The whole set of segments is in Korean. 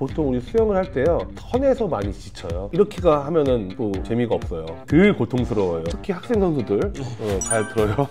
보통 우리 수영을 할 때요 선에서 많이 지쳐요. 이렇게가 하면은 또 재미가 없어요. 늘 고통스러워요. 특히 학생 선수들 잘 들어요.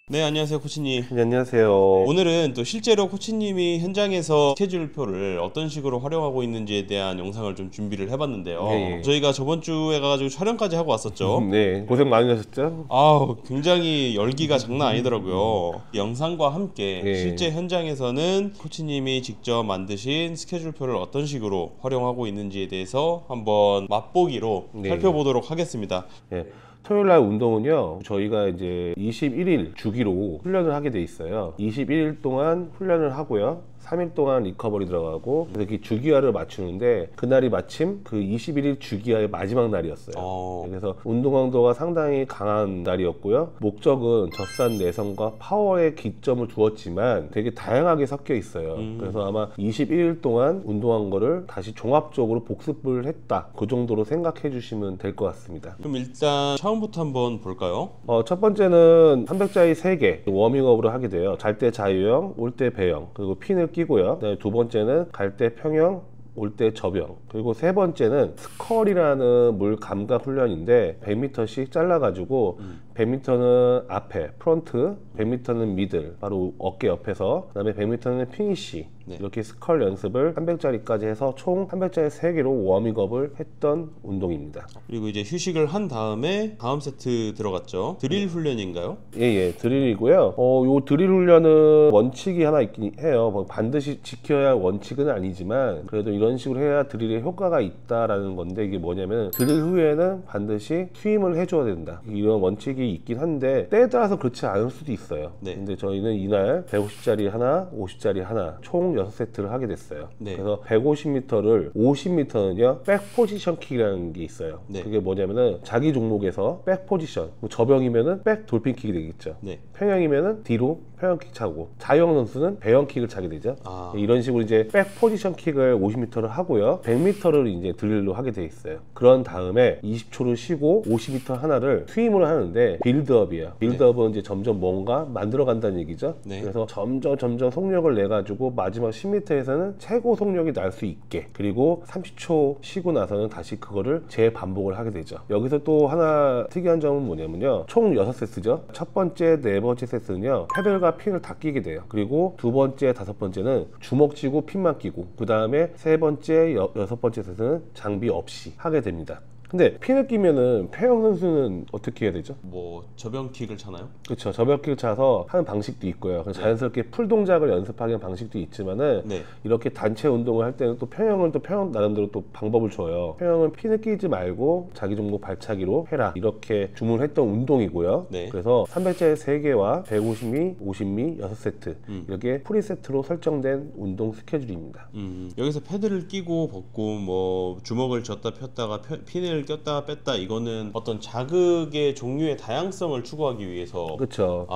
네, 안녕하세요 코치님. 네, 안녕하세요. 오늘은 또 실제로 코치님이 현장에서 스케줄표를 어떤 식으로 활용하고 있는지에 대한 영상을 좀 준비를 해봤는데요. 예. 저희가 저번 주에 가가지고 촬영까지 하고 왔었죠. 네, 고생 많으셨죠? 아우, 굉장히 열기가 장난 아니더라고요. 영상과 함께 예. 실제 현장에서는 코치님이 직접 만드신 스케줄표를 어떤 식으로 활용하고 있는지에 대해서 한번 맛보기로 네. 살펴보도록 하겠습니다. 네. 토요일 날 운동은요 저희가 이제 21일 주기로 훈련을 하게 돼 있어요. 21일 동안 훈련을 하고요 3일 동안 리커버리 들어가고 그래서 이렇게 주기화를 맞추는데 그날이 마침 그 21일 주기화의 마지막 날이었어요. 그래서 운동 강도가 상당히 강한 날이었고요. 목적은 젖산 내성과 파워에 기점을 두었지만 되게 다양하게 섞여 있어요. 그래서 아마 21일 동안 운동한 거를 다시 종합적으로 복습을 했다, 그 정도로 생각해 주시면 될 것 같습니다. 그럼 일단 처음부터 한번 볼까요? 첫 번째는 300자리 3개 워밍업으로 하게 돼요. 잘 때 자유형, 올 때 배영, 그리고 핀을 끼고요. 두 번째는 갈 때 평영, 올 때 접영, 그리고 세 번째는 스컬이라는 물 감각 훈련인데 100m씩 잘라가지고 100m는 앞에 프론트, 100m는 미들 바로 어깨 옆에서, 그 다음에 100m는 피니쉬, 네. 이렇게 스컬 연습을 300자리까지 해서 총 300자리 3개로 워밍업을 했던 운동입니다. 그리고 이제 휴식을 한 다음에 다음 세트 들어갔죠. 드릴 훈련인가요? 예, 드릴이고요. 요 드릴 훈련은 원칙이 하나 있긴 해요. 뭐 반드시 지켜야 할 원칙은 아니지만 그래도 이런 식으로 해야 드릴에 효과가 있다라는 건데, 이게 뭐냐면 드릴 후에는 반드시 스윙을 해줘야 된다, 이런 원칙이 있긴 한데 때에 따라서 그렇지 않을 수도 있어요. 네. 근데 저희는 이날 150짜리 하나, 50짜리 하나 총 6세트를 하게 됐어요. 네. 그래서 150m를 50m는요 백 포지션 킥이라는 게 있어요. 네. 그게 뭐냐면은 자기 종목에서 백 포지션, 접영이면은 백 돌핀 킥이 되겠죠. 네. 평영이면은 뒤로 평영킥 차고, 자유형 선수는 배영킥을 차게 되죠. 이런 식으로 이제 백 포지션 킥을 50m를 하고요 100m를 이제 드릴로 하게 돼 있어요. 그런 다음에 20초를 쉬고 50m 하나를 스윙을 하는데 빌드업이에요. 빌드업은 이제 점점 뭔가 만들어 간다는 얘기죠. 네. 그래서 점점 속력을 내 가지고 마지막 10m에서는 최고 속력이 날 수 있게, 그리고 30초 쉬고 나서는 다시 그거를 재반복을 하게 되죠. 여기서 또 하나 특이한 점은 뭐냐면요, 총 6세트죠 첫 번째, 네 번째 세트는요 패들과 핀을 다 끼게 돼요. 그리고 두 번째, 다섯 번째는 주먹 쥐고 핀만 끼고, 그 다음에 세 번째, 여섯 번째 세트는 장비 없이 하게 됩니다. 근데 핀을 끼면은 평영 선수는 어떻게 해야 되죠? 뭐 접영킥을 차나요? 그렇죠. 접영킥을 차서 하는 방식도 있고요. 그래서 자연스럽게 풀 동작을 연습하는 방식도 있지만은 네. 이렇게 단체 운동을 할 때는 또 평영은 또 평영 나름대로 또 방법을 줘요. 평영은 핀을 끼지 말고 자기 종목 발차기로 해라, 이렇게 주문했던 운동이고요. 네. 그래서 300자리 3개와 150미, 50미 6세트 이렇게 프리세트로 설정된 운동 스케줄입니다. 여기서 패드를 끼고 벗고 뭐 주먹을 쥐었다 폈다가 핀을 꼈다 뺐다, 이거는 어떤 자극의 종류의 다양성을 추구하기 위해서. 그렇죠.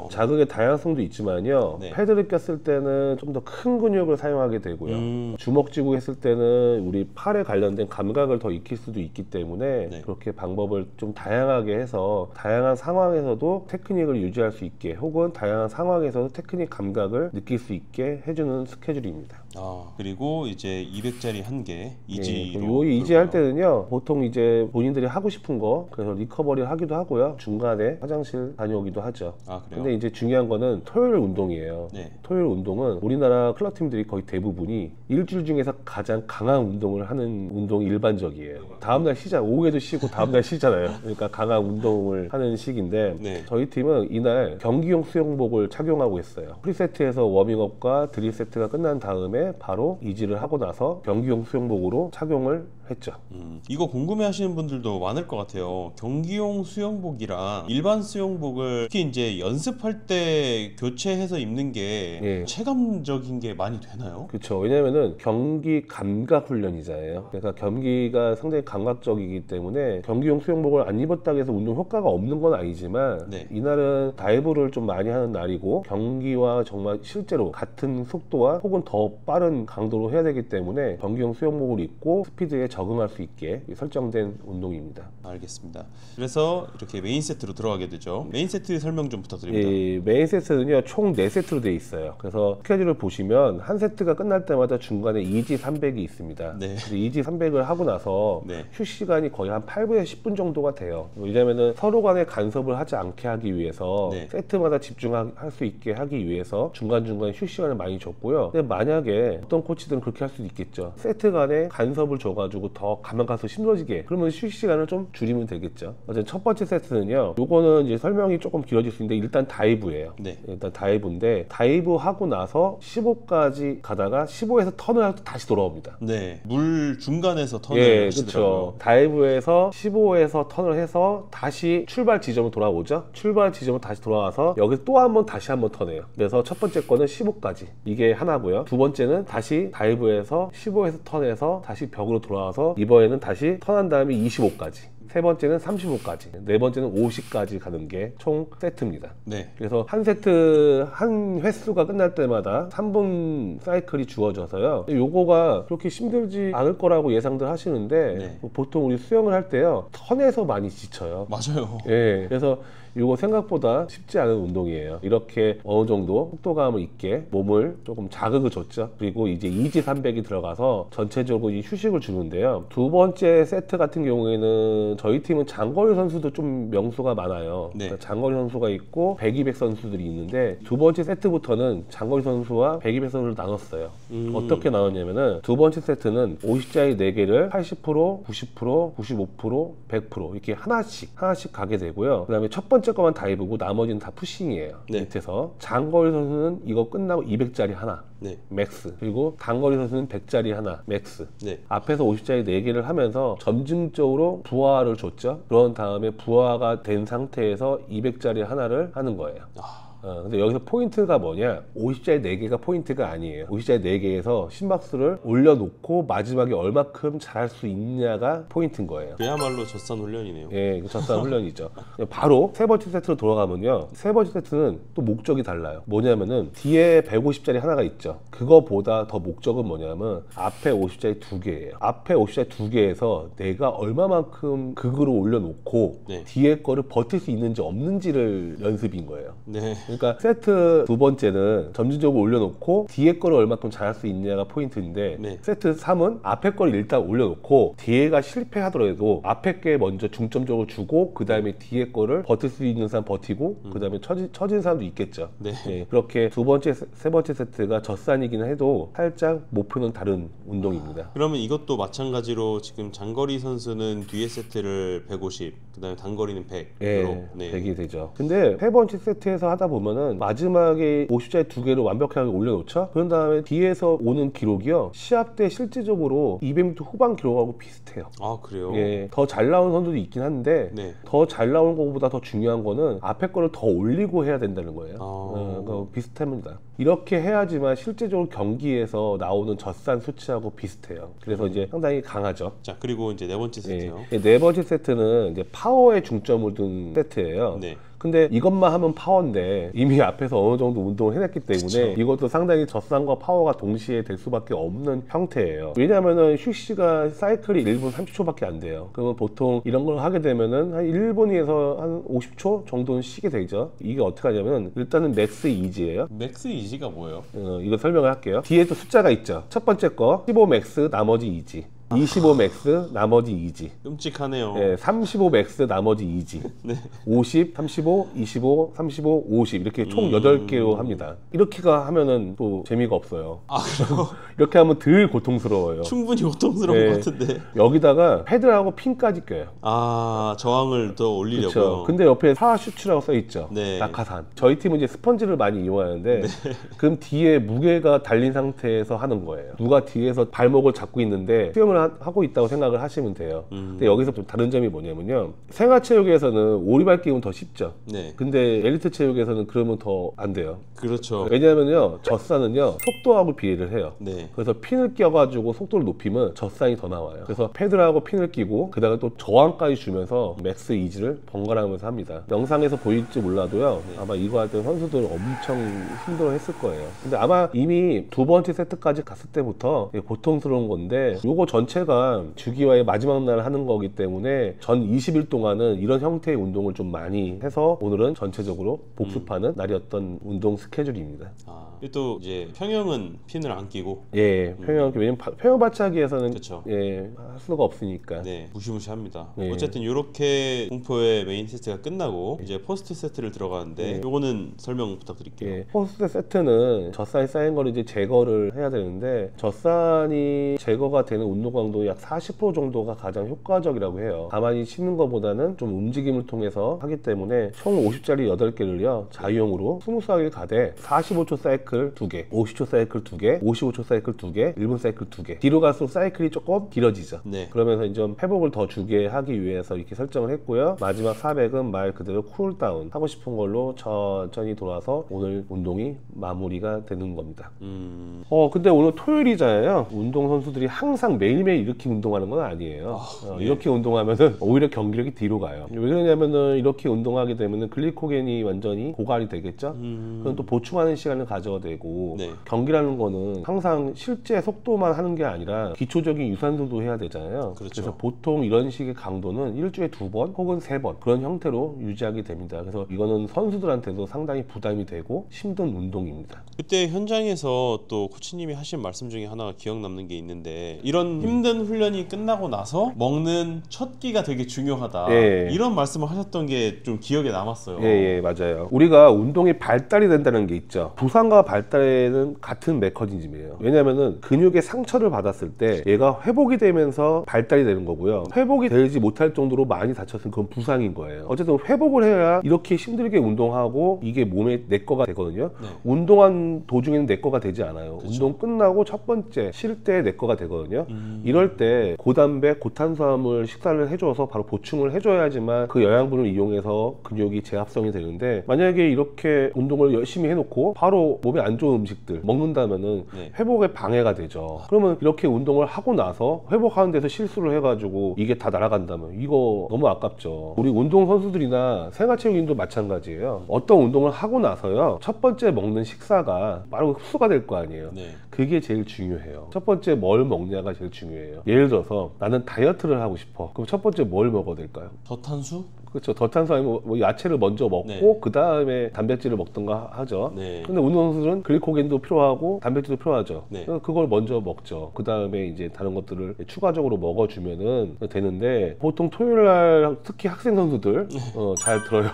자극의 다양성도 있지만요. 네. 패드를 꼈을 때는 좀 더 큰 근육을 사용하게 되고요. 주먹 쥐고 했을 때는 우리 팔에 관련된 감각을 더 익힐 수도 있기 때문에 네. 그렇게 방법을 좀 다양하게 해서 다양한 상황에서도 테크닉을 유지할 수 있게, 혹은 다양한 상황에서도 테크닉 감각을 느낄 수 있게 해주는 스케줄입니다. 그리고 이제 200짜리 1개 이지로. 요 이지 할 때는요 보통 이제 본인들이 하고 싶은 거, 그래서 리커버리를 하기도 하고요, 중간에 화장실 다녀오기도 하죠. 그래요? 근데 이제 중요한 거는 토요일 운동이에요. 네. 토요일 운동은 우리나라 클럽 팀들이 거의 대부분이 일주일 중에서 가장 강한 운동을 하는 운동이 일반적이에요. 다음날 쉬자, 오후에도 쉬고 다음날 쉬잖아요. 그러니까 강한 운동을 하는 시기인데 네. 저희 팀은 이날 경기용 수영복을 착용하고 있어요. 프리세트에서 워밍업과 드릴 세트가 끝난 다음에 바로 이지를 하고 나서 경기용 수영복으로 착용을 했죠. 이거 궁금해 하시는 분들도 많을 것 같아요. 경기용 수영복이랑 일반 수영복을 특히 이제 연습할 때 교체해서 입는 게 체감적인 게 많이 되나요? 그렇죠. 왜냐면은 경기 감각 훈련이잖아요. 그러니까 경기가 상당히 감각적이기 때문에 경기용 수영복을 안 입었다고 해서 운동 효과가 없는 건 아니지만 이날은 다이브를 좀 많이 하는 날이고 경기와 정말 실제로 같은 속도와 혹은 더 빠른 강도로 해야 되기 때문에 경기용 수영복을 입고 스피드에 적응할 수 있게 설정된 운동입니다. 알겠습니다. 그래서 이렇게 메인 세트로 들어가게 되죠. 메인 세트 설명 좀 부탁드립니다. 이 메인 세트는요 총 4세트로 되어 있어요. 그래서 스케줄을 보시면 한 세트가 끝날 때마다 중간에 2지 300이 있습니다. 네. 2지 300을 하고 나서 네. 휴식 시간이 거의 한 8분에서 10분 정도가 돼요. 왜냐면은 서로 간에 간섭을 하지 않게 하기 위해서 네. 세트마다 집중할 수 있게 하기 위해서 중간중간에 휴식 시간을 많이 줬고요. 근데 만약에 어떤 코치들은 그렇게 할 수도 있겠죠. 세트 간에 간섭을 줘가지고 더 가만 가서 힘들어지게, 그러면 휴식 시간을 좀 줄이면 되겠죠. 어쨌든 첫 번째 세트는요, 요거는 이제 설명이 조금 길어질 수 있는데 일단 다이브예요. 네. 일단 다이브인데 다이브 하고 나서 15까지 가다가 15에서 턴을 하고 다시 돌아옵니다. 네. 물 중간에서 턴을 예, 하시더라고요. 그렇죠. 다이브에서 15에서 턴을 해서 다시 출발 지점으로 돌아오죠. 출발 지점으로 다시 돌아와서 여기서 또 한 번 다시 한 번 턴해요. 그래서 첫 번째 거는 15까지 이게 하나고요. 두 번째는 다시 다이브에서 15에서 턴해서 다시 벽으로 돌아와서 이번에는 다시 턴한 다음에 25까지. 세 번째는 35까지, 네 번째는 50까지 가는 게 총 세트입니다. 네. 그래서 한 세트 한 횟수가 끝날 때마다 3분 사이클이 주어져서요. 요거가 그렇게 힘들지 않을 거라고 예상들 하시는데 네. 보통 우리 수영을 할 때요 턴에서 많이 지쳐요. 맞아요. 예, 그래서 이거 생각보다 쉽지 않은 운동이에요. 이렇게 어느 정도 속도감을 있게 몸을 조금 자극을 줬죠. 그리고 이제 2지 300이 들어가서 전체적으로 이 휴식을 주는데요. 두 번째 세트 같은 경우에는 저희 팀은 장거리 선수도 좀 명수가 많아요. 네. 그러니까 장거리 선수가 있고 100, 200 선수들이 있는데 두 번째 세트부터는 장거리 선수와 100, 200 선수를 나눴어요. 어떻게 나눴냐면은 두 번째 세트는 50짜리 4개를 80%, 90%, 95%, 100% 이렇게 하나씩 가게 되고요. 그 다음에 첫 번째 거만 다이브고 나머지는 다 푸싱이에요. 네. 밑에서 장거리 선수는 이거 끝나고 200짜리 하나 네. 맥스, 그리고 단거리 선수는 100짜리 하나 맥스. 네. 앞에서 50짜리 4개를 하면서 점진적으로 부하를 줬죠. 그런 다음에 부하가 된 상태에서 200짜리 하나를 하는 거예요. 근데 여기서 포인트가 뭐냐, 50짜리 4개가 포인트가 아니에요. 50짜리 4개에서 심박수를 올려놓고 마지막에 얼마큼 잘할 수 있냐가 포인트인 거예요. 그야말로 젖산 훈련이네요. 예, 젖산 훈련이죠. 바로 세 번째 세트로 돌아가면요, 세 번째 세트는 또 목적이 달라요. 뭐냐면은 뒤에 150짜리 하나가 있죠. 그거보다 더 목적은 뭐냐면 앞에 50짜리 2개예요. 앞에 50짜리 2개에서 내가 얼마만큼 극으로 올려놓고 네. 뒤에 거를 버틸 수 있는지 없는지를 연습인 거예요. 네. 그러니까 세트 두 번째는 점진적으로 올려놓고 뒤에 거를 얼마큼 잘할 수 있냐가 포인트인데, 네. 세트 3은 앞에 거를 일단 올려놓고 뒤에가 실패하더라도 앞에 게 먼저 중점적으로 주고 그 다음에 뒤에 거를 버틸 수 있는 사람 버티고 그 다음에 처진 사람도 있겠죠. 네. 예, 그렇게 두 번째, 세 번째 세트가 젖산이긴 해도 살짝 목표는 다른 운동입니다. 그러면 이것도 마찬가지로 지금 장거리 선수는 뒤에 세트를 150, 그다음에 단거리는 100으로 예, 네. 100이 되죠. 근데 세 번째 세트에서 하다 보면은 마지막에 50짜리 2개를 완벽하게 올려놓죠. 그런 다음에 뒤에서 오는 기록이요, 시합 때 실질적으로 200m 후반 기록하고 비슷해요. 아, 그래요? 예, 더 잘 나오는 선수도 있긴 한데 네. 더 잘 나오는 것보다 더 중요한 거는 앞에 거를 더 올리고 해야 된다는 거예요. 아. 비슷합니다. 이렇게 해야지만 실제적으로 경기에서 나오는 젖산 수치하고 비슷해요. 그래서 이제 상당히 강하죠. 자, 그리고 이제 네 번째 세트요. 예, 네 번째 세트는 이제 파워에 중점을 둔 세트예요. 네. 근데 이것만 하면 파워인데 이미 앞에서 어느 정도 운동을 해냈기 때문에 그쵸. 이것도 상당히 젖산과 파워가 동시에 될 수밖에 없는 형태예요. 왜냐면은 휴식시간 사이클이 1분 30초밖에 안 돼요. 그러면 보통 이런 걸 하게 되면은 한 1분에서 한 50초 정도는 쉬게 되죠. 이게 어떻게 하냐면 일단은 맥스 이지예요. 맥스 이지가 뭐예요? 이거 설명을 할게요. 뒤에 또 숫자가 있죠. 첫 번째 거 15 맥스 나머지 이지, 25 맥스 나머지 이지, 끔찍하네요. 예, 35 맥스 나머지 이지, 네. 50, 35, 25, 35, 50 이렇게 총 8개로 합니다. 이렇게가 하면은 또 재미가 없어요. 아, 그래요? 이렇게 하면 덜 고통스러워요. 충분히 고통스러운 네. 것 같은데. 여기다가 패드하고 핀까지 껴요. 아, 저항을 더 올리려고요. 그렇죠. 근데 옆에 파라슈츠라고 써 있죠. 네. 낙하산. 저희 팀은 이제 스펀지를 많이 이용하는데 그럼 뒤에 무게가 달린 상태에서 하는 거예요. 누가 뒤에서 발목을 잡고 있는데 수영을 하고 있다고 생각을 하시면 돼요. 근데 여기서 좀 다른 점이 뭐냐면요, 생활체육에서는 오리발 끼우면 더 쉽죠. 네. 근데 엘리트 체육에서는 그러면 더 안 돼요. 그렇죠. 왜냐하면요, 젖산은요 속도하고 비례를 해요. 네. 네. 그래서 핀을 껴가지고 속도를 높이면 젖산이 더 나와요. 그래서 패드하고 핀을 끼고 그다음에 또 저항까지 주면서 맥스 이지를 번갈아가면서 합니다. 영상에서 보일지 몰라도요. 아마 이거 할 때 선수들 엄청 힘들어했을 거예요. 근데 아마 이미 두 번째 세트까지 갔을 때부터 고통스러운 건데 요거 전체가 주기와의 마지막 날 하는 거기 때문에 전 20일 동안은 이런 형태의 운동을 좀 많이 해서 오늘은 전체적으로 복습하는 날이었던 운동 스케줄입니다. 또 이제 평형은 핀을 안 끼고 예, 평형 왜냐면 평형 받치기에서는 그쵸. 예, 할 수가 없으니까. 네, 무시무시합니다. 예. 어쨌든 이렇게 공포의 메인 세트가 끝나고 이제 포스트 세트를 들어가는데 요거는 설명 부탁드릴게요. 예, 포스트 세트는 젖산이 쌓인 거를 이제 제거를 해야 되는데 젖산이 제거가 되는 운동 강도 약 40% 정도가 가장 효과적이라고 해요. 가만히 쉬는 것보다는 좀 움직임을 통해서 하기 때문에 총 50짜리 8개를요 자유형으로 스무스하게 가되 45초 사이클 2개, 50초 사이클 2개, 55초 사이클 2개, 1분 사이클 2개. 뒤로 갈수록 사이클이 조금 길어지죠. 네. 그러면서 이제 좀 회복을 더 주게 하기 위해서 이렇게 설정을 했고요. 마지막 400은 말 그대로 쿨다운 하고 싶은 걸로 천천히 돌아서 오늘 운동이 마무리가 되는 겁니다. 근데 오늘 토요일이잖아요. 운동 선수들이 항상 매일매일 이렇게 운동하는 건 아니에요. 예. 이렇게 운동하면은 오히려 경기력이 뒤로 가요. 왜 그러냐면은 이렇게 운동하게 되면은 글리코겐이 완전히 고갈이 되겠죠. 그럼 또 보충하는 시간을 가져야 되고 네. 경기라는 거는 항상 실제 속도만 하는 게 아니라 기초적인 유산소도 해야 되잖아요. 그렇죠. 그래서 보통 이런 식의 강도는 일주일에 2번 혹은 3번 그런 형태로 유지하게 됩니다. 그래서 이거는 선수들한테도 상당히 부담이 되고 힘든 운동입니다. 그때 현장에서 또 코치님이 하신 말씀 중에 하나가 기억 남는 게 있는데 이런 힘든 훈련이 끝나고 나서 먹는 첫 끼가 되게 중요하다. 예. 이런 말씀을 하셨던 게 좀 기억에 남았어요. 예, 맞아요. 우리가 운동이 발달이 된다는 게 있죠. 부상과 발달에는 같은 메커니즘이에요. 왜냐면은 근육의 상처를 받았을 때 얘가 회복이 되면서 발달이 되는 거고요. 회복이 되지 못할 정도로 많이 다쳤으면 그건 부상인 거예요. 어쨌든 회복을 해야 이렇게 힘들게 운동하고 이게 몸에 내 거가 되거든요. 네. 운동한 도중에는 내 거가 되지 않아요. 그쵸. 운동 끝나고 첫 번째 쉴 때 내 거가 되거든요. 이럴 때 고단백, 고탄수화물 식사를 해줘서 바로 보충을 해줘야지만 그 영양분을 이용해서 근육이 재합성이 되는데 만약에 이렇게 운동을 열심히 해놓고 바로 몸에 안 좋은 음식들 먹는다면은 네. 회복에 방해가 되죠. 그러면 이렇게 운동을 하고 나서 회복하는 데서 실수를 해가지고 이게 다 날아간다면 이거 너무 아깝죠. 우리 운동 선수들이나 생활체육인도 마찬가지예요. 어떤 운동을 하고 나서요 첫 번째 먹는 식사가 바로 흡수가 될 거 아니에요. 네. 그게 제일 중요해요. 첫 번째 뭘 먹냐가 제일 중요해요. 예를 들어서 나는 다이어트를 하고 싶어. 그럼 첫 번째 뭘 먹어야 될까요? 저탄수? 그렇죠. 저탄수 아니면 뭐 야채를 먼저 먹고 네. 그 다음에 단백질을 먹던가 하죠. 네. 근데 운동선수들은 글리코겐도 필요하고 단백질도 필요하죠. 네. 그래서 그걸 먼저 먹죠. 그 다음에 이제 다른 것들을 추가적으로 먹어주면은 되는데 보통 토요일날 특히 학생 선수들 잘 들어요.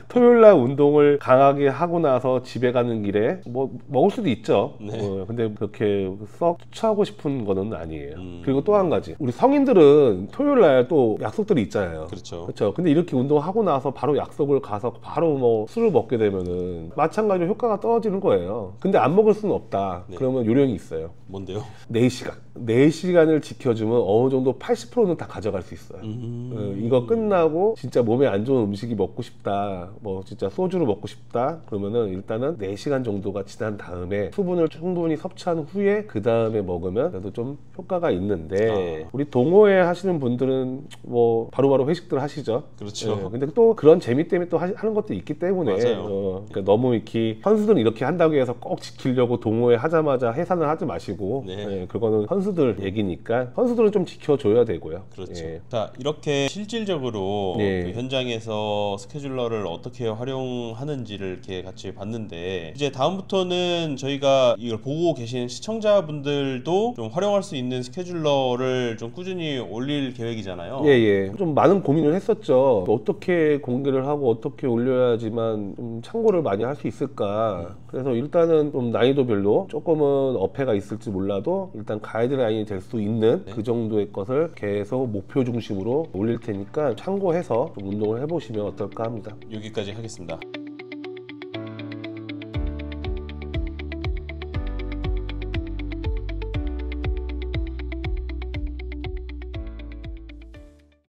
토요일날 운동을 강하게 하고 나서 집에 가는 길에 뭐 먹을 수도 있죠. 네. 근데 그렇게 썩 추천하고 싶은 거는 아니에요. 그리고 또 한 가지 우리 성인들은 토요일날 또 약속들이 있잖아요. 그렇죠. 그렇죠. 근데 이렇게 운동하고 나서 바로 약속을 가서 바로 뭐 술을 먹게 되면은 마찬가지로 효과가 떨어지는 거예요. 근데 안 먹을 수는 없다. 네. 그러면 요령이 있어요. 뭔데요? 4시간. 4시간을 지켜주면 어느 정도 80%는 다 가져갈 수 있어요. 이거 끝나고 진짜 몸에 안 좋은 음식이 먹고 싶다. 뭐 진짜 소주를 먹고 싶다. 그러면은 일단은 4시간 정도가 지난 다음에 수분을 충분히 섭취한 후에 그 다음에 먹으면 그래도 좀 효과가 있는데 우리 동호회 하시는 분들은 뭐 바로바로 회식들 하시죠. 그렇죠. 근데 또 그런 재미 때문에 또 하는 것도 있기 때문에 맞아요. 그러니까 너무 이렇게 선수들은 이렇게 한다고 해서 꼭 지키려고 동호회 하자마자 해산을 하지 마시고 네. 그거는 선수들 얘기니까 선수들은 좀 지켜줘야 되고요. 그렇죠. 예. 자, 이렇게 실질적으로 네. 그 현장에서 스케줄러를 어떻게 활용하는지를 이렇게 같이 봤는데 이제 다음부터는 저희가 이걸 보고 계신 시청자분들도 좀 활용할 수 있는 스케줄러를 좀 꾸준히 올릴 계획이잖아요. 예. 좀 많은 고민을 했었죠. 어떻게 공개를 하고 어떻게 올려야지만 좀 참고를 많이 할 수 있을까. 그래서 일단은 좀 난이도별로 조금은 어폐가 있을지 몰라도 일단 가이드라인이 될 수 있는 그 정도의 것을 계속 목표 중심으로 올릴 테니까 참고해서 좀 운동을 해보시면 어떨까 합니다. 여기까지 하겠습니다.